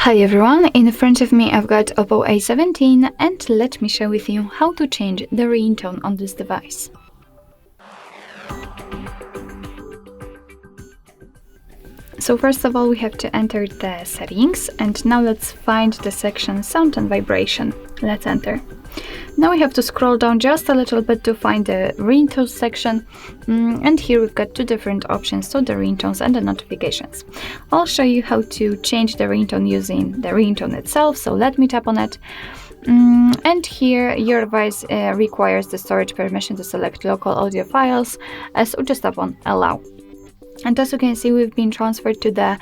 Hi everyone, in front of me I've got OPPO A17 and let me share with you how to change the ringtone on this device. So first of all we have to enter the settings and now let's find the section sound and vibration. Let's enter. Now we have to scroll down just a little bit to find the ringtones section, and here we've got two different options, so the ringtones and the notifications. I'll show you how to change the ringtone using the ringtone itself, so let me tap on it. And here your device requires the storage permission to select local audio files, so just tap on allow. And as you can see, we've been transferred to the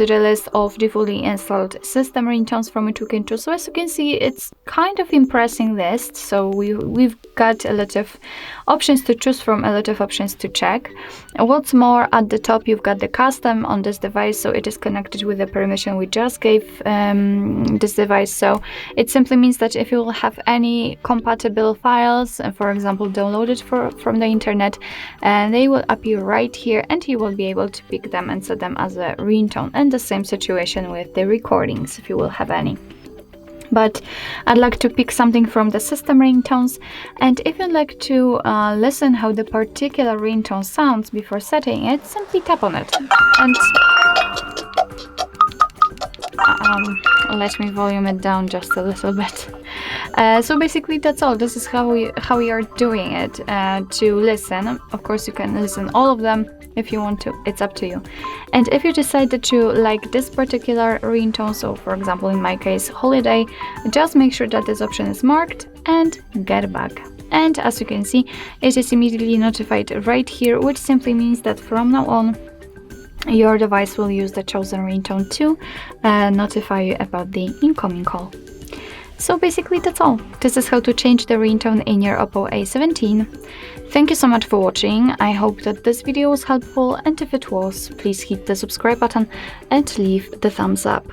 list of defaultly installed system ringtones from which we can choose. So as you can see, it's kind of impressive list. So we've got a lot of options to choose from, a lot of options to check. What's more, at the top you've got the custom on this device, so it is connected with the permission we just gave this device. So it simply means that if you will have any compatible files, for example downloaded from the internet, they will appear right here and you will be able to pick them and set them as a ringtone. And the same situation with the recordings if you will have any. But I'd like to pick something from the system ringtones, and if you'd like to listen how the particular ringtone sounds before setting it, simply tap on it and let me volume it down just a little bit. So basically that's all. This is how we are doing it to listen. Of course you can listen all of them if you want to, it's up to you. And if you decide that you like this particular ringtone, so for example in my case holiday, just make sure that this option is marked and get back. And as you can see, it is immediately notified right here, which simply means that from now on your device will use the chosen ringtone to notify you about the incoming call. So basically that's all. This is how to change the ringtone in your OPPO A17. Thank you so much for watching. I hope that this video was helpful, and if it was, please hit the subscribe button and leave the thumbs up.